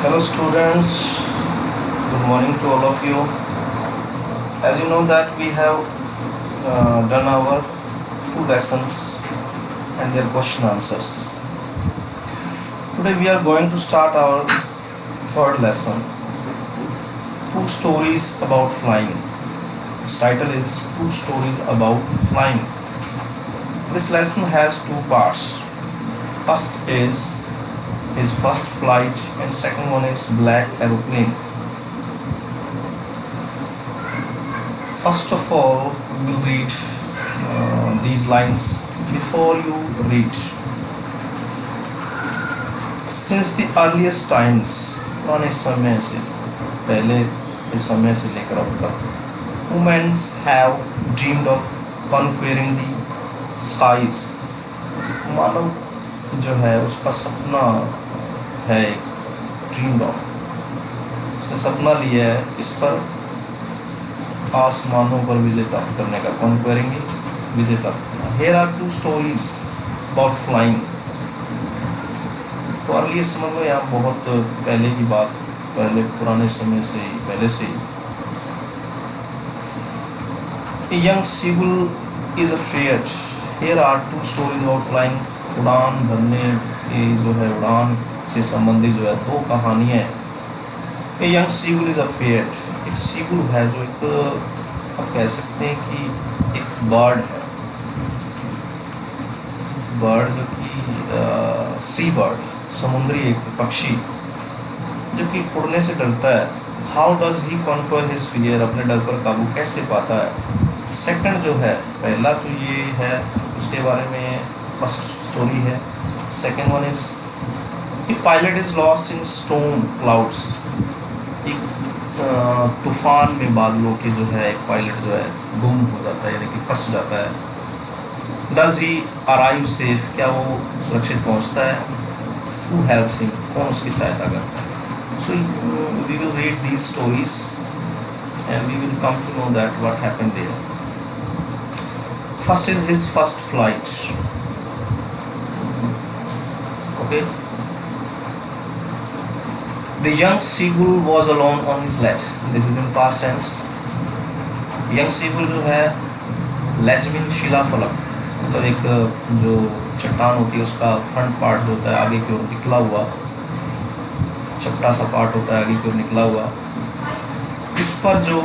Hello students, good morning to all of you. As you know that we have done our two lessons and their question answers. Today we are going to start our third lesson, Two Stories About Flying. Its title is Two Stories About Flying. This lesson has two parts. First is his first flight and second one is Black Aeroplane. First of all, we will read these lines before you read. Since the earliest times, पुराने समय से, पहले के समय से लेकर अब तक, humans have dreamed of conquering the skies. मानव जो है उसका सपना है एक ड्रीम्ड ऑफ, उसने सपना लिया है किस पर, आसमानों पर विजय प्राप्त करने का, कॉन्क्वेरिंग विजय प्राप्त करना. Here are two stories about flying. तो अर्ली समझ लो यहाँ बहुत पहले की बात, पहले पुराने समय से ही, पहले से ही. A young seagull is afraid. Here are two stories about flying. उड़ान भरने की जो है, उड़ान से संबंधित जो है दो कहानियाँ हैं. A young seagull is afraid. एक सीगुल है जो एक, आप कह सकते हैं कि एक बर्ड है, बर्ड जो कि सी बर्ड, समुद्री एक पक्षी जो कि उड़ने से डरता है. How does he conquer his fear, अपने डर पर काबू कैसे पाता है. सेकंड जो है, पहला तो ये है उसके बारे में फर्स्ट स्टोरी है. Second one is a pilot is lost in stone clouds. एक तूफान में बादलों के जो है एक पायलट जो है गुम हो जाता है, यानी कि फंस जाता है. डज ही अराइव सेफ, क्या वो सुरक्षित पहुंचता है. हु हेल्प्स हिम, कौन उसकी सहायता करता है. So we will read these stories and we will come to know that what happened there. First is his first flight. Okay. The young seagull was alone on his ledge. This is in past tense. Young seagull जो है, ledge में शिलाफलक, मतलब एक जो चट्टान होती है उसका फ्रंट पार्ट जो होता है आगे की ओर निकला हुआ, चपटा सा पार्ट होता है आगे की ओर निकला हुआ, इस पर जो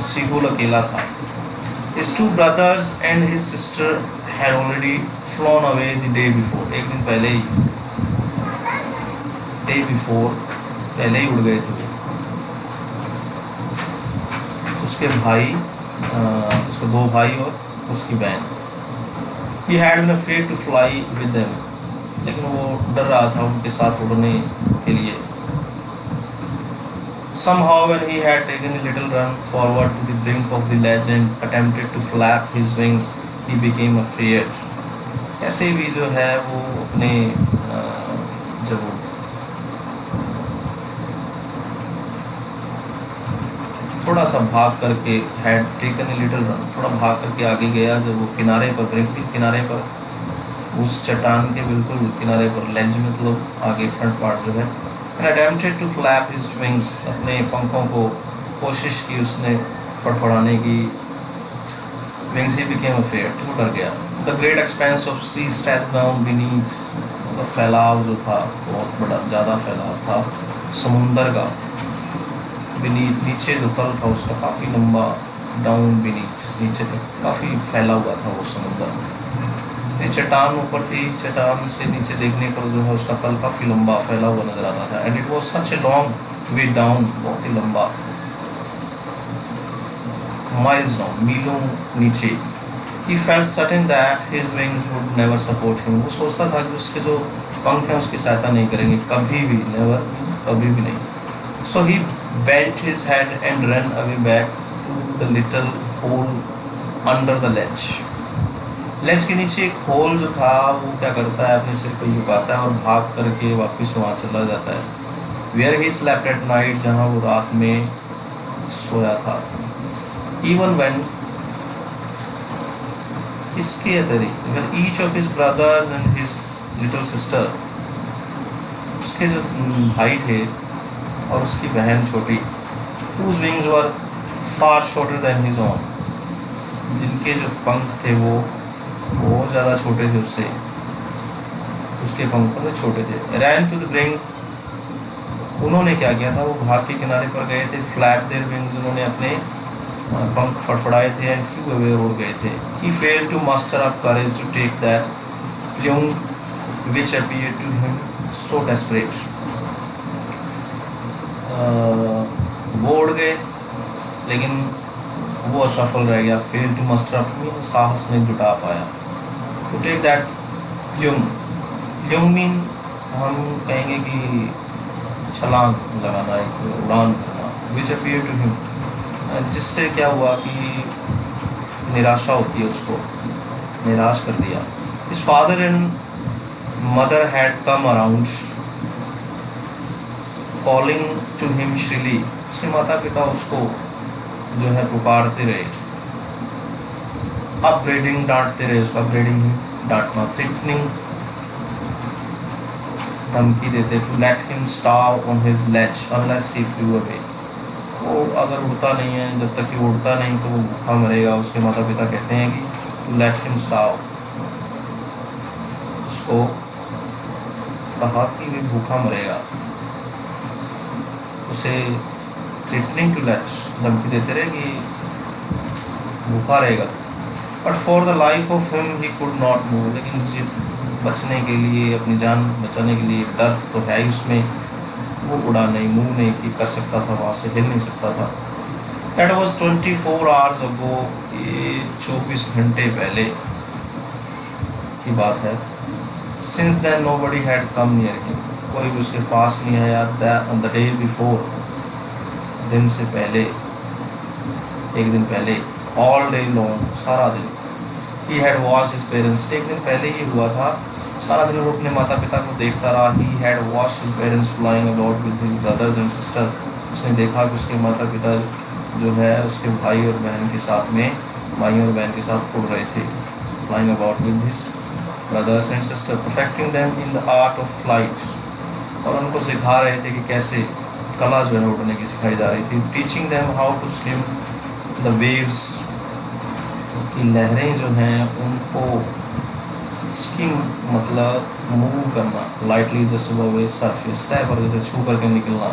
सीगुल अकेला था. His two brothers and his sister had already flown away the day before. एक दिन पहले ही, पहले ही उड़ गए थे वो. उसके भाई, उसके दो भाई और उसकी बहन. He had been afraid to fly with them. लेकिन वो डर रहा था उनके साथ उड़ने के लिए. Somehow when he had taken a little run forward to the brink of the ledge and attempted to flap his wings, he became afraid. ऐसे भी जो है वो अपने जब थोड़ा सा भाग करके, had taken a little run, थोड़ा भाग करके आगे गया, जब वो किनारे पर, ब्रिंक के किनारे पर, उस चट्टान के बिल्कुल किनारे पर, लेंज मतलब आगे फ्रंट पार्ट जो है, and attempted to flap his wings, अपने पंखों को कोशिश की उसने फड़फड़ाने की. विंग्स ही बिकेम अफेयर्ड, तो डर गया. The great expanse of sea stretch down beneath, मतलब फैलाव जो था बहुत बड़ा, ज़्यादा फैलाव था समुंदर का. बीनीथ, नीचे जो तल था उसका काफ़ी लंबा, डाउन बीनीथ, नीचे तक काफ़ी फैला हुआ था वो समुंदर. ये चट्टान ऊपर थी, चट्टान से नीचे देखने पर जो है उसका तल काफ़ी लंबा फैला हुआ नजर आता था. And it was such a long way down, बहुत ही लंबा, माइल्स डाउन, मीलों नीचे. He felt certain that his wings would never support him. वो सोचता था कि उसके जो पंख हैं उसकी सहायता नहीं करेंगे कभी भी, never, कभी भी नहीं. So he bent his head and ran away back to the little hole under the ledge. लेज के नीचे एक होल जो था, वो क्या करता है, अपने सिर को झुकाता है और भाग करके वापस वहाँ चला जाता है. Where he slept at night, जहाँ वो रात में सोया था. Even when इसके अतिरिक्त, when each of his brothers and his little sister, उसके जो भाई थे और उसकी बहन छोटी, whose wings were far shorter than his own, जिनके जो पंख थे वो बहुत ज़्यादा छोटे थे उससे, उसके पंखों से छोटे थे। ran to the brink, उन्होंने क्या किया था, वो भाग के किनारे पर गए थे। फ्लैप देयर विंग्स, उन्होंने अपने पंख फड़फड़ाए थे। एंड फ्लू अवे, उड़ गए थे। He failed to muster up courage to take that plume which appeared to him so desperate. वो उड़ गए लेकिन वो असफल रह गया। Fail to muster up mean साहस नहीं जुटा पाया। To take that plume, plume mean हम कहेंगे कि छलांग लगाना, एक उड़ान करना। विच अपीयर टू हिम, जिससे क्या हुआ कि निराशा होती है, उसको निराश कर दिया। His father and mother had come around calling to him shrilly, उसके माता पिता उसको जो है पुकारते रहे। अपब्रेडिंग, डांटते रहे उसका। अपब्रेडिंग डांटना। थ्रेटनिंग, धमकी देते। To let him starve on his ledge unless he flew away, वो अगर उड़ता नहीं है, जब तक कि उड़ता नहीं तो वो भूखा मरेगा। उसके माता पिता कहते हैं कि टू लेट हिम स्टार्व, उसको कहा कि वे भूखा मरेगा। उसे थ्रेटनिंग टू लेट, धमकी देते रहे कि भूखा रहेगा। But for the life of him he could not move, लेकिन बचने के लिए, अपनी जान बचाने के लिए, डर तो है ही उसमें, वो उड़ा नहीं, मूव नहीं कर सकता था, वहाँ से हिल नहीं सकता था। That was 24 hours ago, ये 24 घंटे पहले की बात है। Since then nobody had come near him, कोई भी उसके पास नहीं आया। The day before, दिन से पहले, एक दिन पहले। All day long, सारा दिन। He had watched his parents, एक दिन पहले ही हुआ था, सारा दिन वो अपने माता पिता को देखता रहा। He had watched his parents flying about with his brothers and sister, उसने देखा कि उसके माता पिता जो है उसके भाई और बहन के साथ में, भाई और बहन के साथ उड़ रहे थे। Flying about with his brothers and sister, perfecting them in the art of flight, और उनको सिखा रहे थे कि कैसे, कला जो है उड़ने की सिखाई जा रही थी। Teaching them how to swim the waves, कि लहरें जो हैं उनको स्किम मतलब मूव करना, lightly just above a surface, तय पर जैसे छू करके निकलना,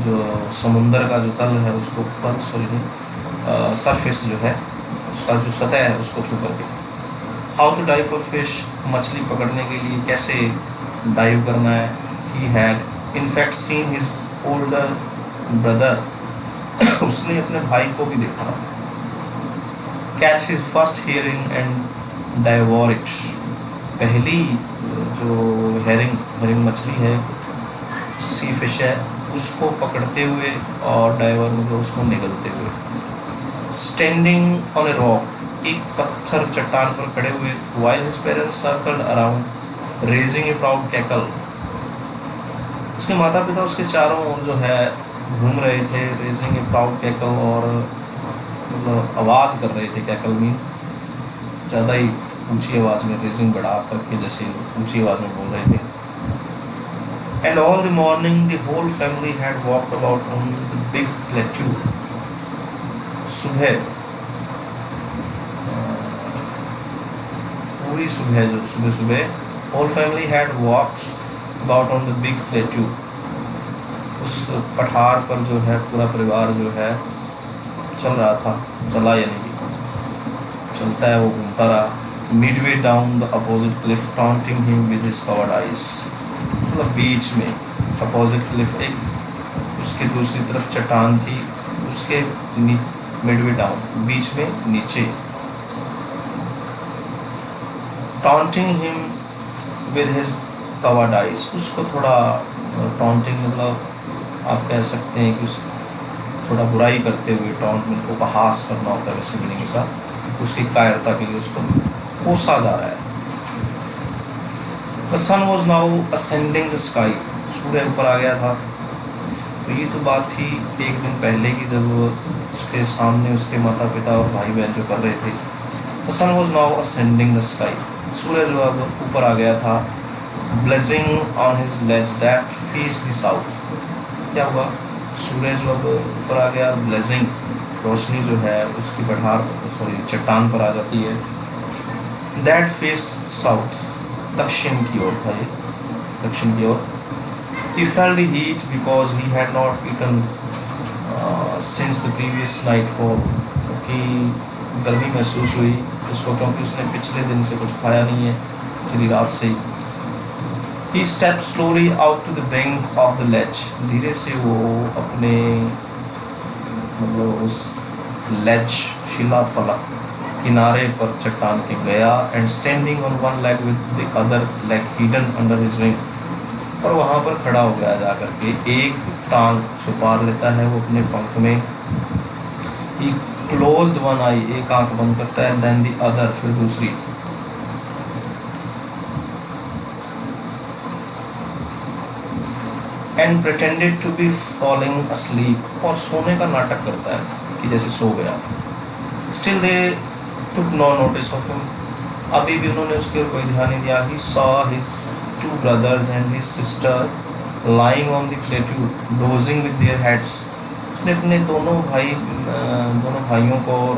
जो समुंदर का जो तल है उसको, तल सॉरी सरफेस जो है उसका जो सतह है उसको छू करके। How to dive for fish, मछली पकड़ने के लिए कैसे डाइव करना है। He had in fact seen his older brother, उसने अपने भाई को भी देखा। Catch his first herring and devour it, पहली जो हेरिंग मछली है, सी फिश है, उसको पकड़ते हुए और डाइवर मतलब उसको निगलते हुए। स्टैंडिंग ऑन ए रॉक, एक पत्थर चट्टान पर खड़े हुए। While his parents circled around raising ए प्राउड कैकल, उसके माता पिता उसके चारों ओर जो है घूम रहे थे। रेजिंग ए प्राउड कैकल, और मतलब आवाज़ कर रहे थे। कैकल मीन ज़्यादा ही ऊंची आवाज़ में, रेजिंग बढ़ा करके जैसे ऊंची आवाज़ में बोल रहे थे। And all the morning the whole family had walked about on the big plateau, सुबह पूरी सुबह, जो सुबह सुबह whole family had walked about on the big plateau, उस पठार पर जो है पूरा परिवार जो है चल रहा था, चला यानी कि चलता है, वो घूमता रहा। Midway down the opposite Cliff taunting him with his covered eyes, मतलब बीच में अपोजिट क्लिफ, एक उसके दूसरी तरफ चट्टान थी, उसके मिडवे डाउन, बीच में नीचे। Taunting him with his covered eyes, उसको थोड़ा टॉन्टिंग मतलब आप कह सकते हैं कि उस थोड़ा बुराई करते हुए, टॉन्ट में उपहास करना होता है वैसे मीनिंग के साथ, उसकी कायरता के लिए उसको कोसा जा रहा है। The sun was now ascending the sky, सूर्य ऊपर आ गया था। तो ये तो बात थी एक दिन पहले की, जब उसके सामने उसके माता पिता और भाई बहन जो कर रहे थे। The sun was now ascending the sky, सूर्य जो अब ऊपर आ गया था। blazing on his ledge that faced the south. क्या हुआ, सूरज जब ऊपर आ गया, ब्लेजिंग रोशनी जो है उसकी पठार सॉरी चट्टान पर आ जाती है। दैट फेस साउथ, दक्षिण की ओर था ये, दक्षिण की ओर। He felt the heat because he had not eaten since the previous nightfall, क्योंकि गर्मी महसूस हुई उसको, क्योंकि उसने पिछले दिन से कुछ खाया नहीं है, पिछली रात से ही। He stepped slowly out to the brink of the ledge, धीरे से वो अपने मतलब उस ledge शिला फलक किनारे पर चट्टान के गया, and standing on one leg with the other leg hidden under his wing, और वहाँ पर खड़ा हो गया जाकर के, एक टांग छुपा लेता है वो अपने पंख में। He closed one eye, एक आंख बंद करता है, then the other, फिर दूसरी। And pretended to be falling asleep, और सोने का नाटक करता है कि जैसे सो गया। Still they took no notice of him, अभी भी उन्होंने उसके ऊपर कोई ध्यान नहीं दिया। He saw his two brothers and his sister lying on the plateau, dozing with their heads. उसने अपने दोनों भाइयों को और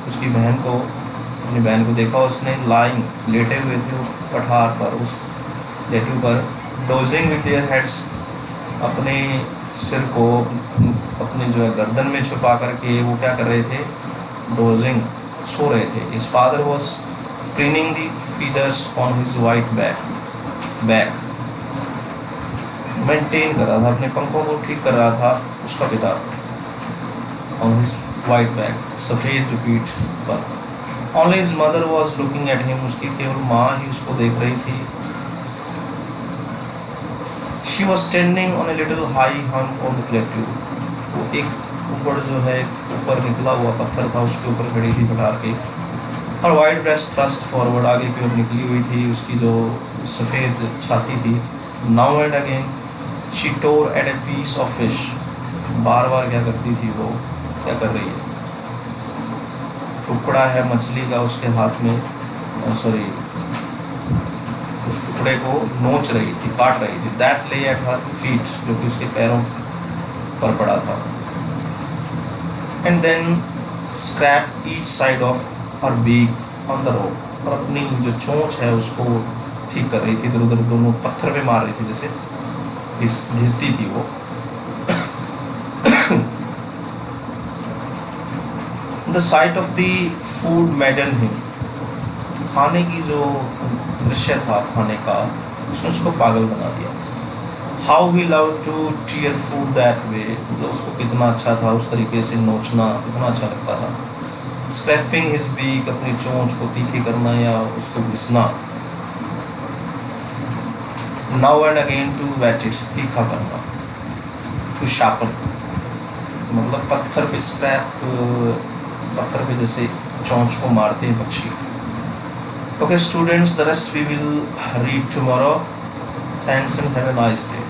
उसकी बहन को देखा। उसने lying, लेटे हुए थे पठार पर, उस प्लेटू पर। dozing with their heads, अपने सिर को अपने जो है गर्दन में छुपा करके वो क्या कर रहे थे, dozing, सो रहे थे। His father was preening the feathers on his white back, maintain कर रहा था, अपने पंखों को ठीक कर रहा था उसका पिता। on his white back, सफ़ेद जो पीठ पर। only his mother was looking at him, उसकी केवल माँ ही उसको देख रही थी। she was standing on a little high hump on the plateau, वो एक ऊपर जो है ऊपर निकला हुआ पत्थर था उसके ऊपर खड़ी थी पठार के। और वाइट ब्रेस्ट थ्रस्ट फॉरवर्ड, आगे की ओर निकली हुई थी, उसकी जो सफ़ेद छाती थी। Now and again she tore at a piece of fish, बार बार क्या करती थी वो, क्या कर रही है, टुकड़ा है मछली का उसके हाथ में, सॉरी उस टुकड़े को नोच रही थी, काट रही थी। दैट ले एट हर फीट, जो कि उसके पैरों पर पड़ा था। And then scrape each side of और बीक ऑन द रोड, और अपनी जो चोंच है उसको ठीक कर रही थी, इधर उधर दोनों पत्थर पे मार रही थी, जैसे घिसती थी वो। The site of the food मैडन him, खाने की जो दृश्य था खाने का, उसने उसको पागल बना दिया। How he love to tear food that way, मतलब उसको कितना अच्छा था उस तरीके से नोचना, कितना अच्छा लगता था। स्क्रैपिंग हिज बीक, अपनी चोंच को तीखी करना या उसको घिसना। Now and again to whet it, तीखा करना। टू शार्पन, मतलब पत्थर पे स्क्रैप, पत्थर पे जैसे चोंच को मारते हैं पक्षी। Okay students, the rest we will read tomorrow. Thanks and have a nice day.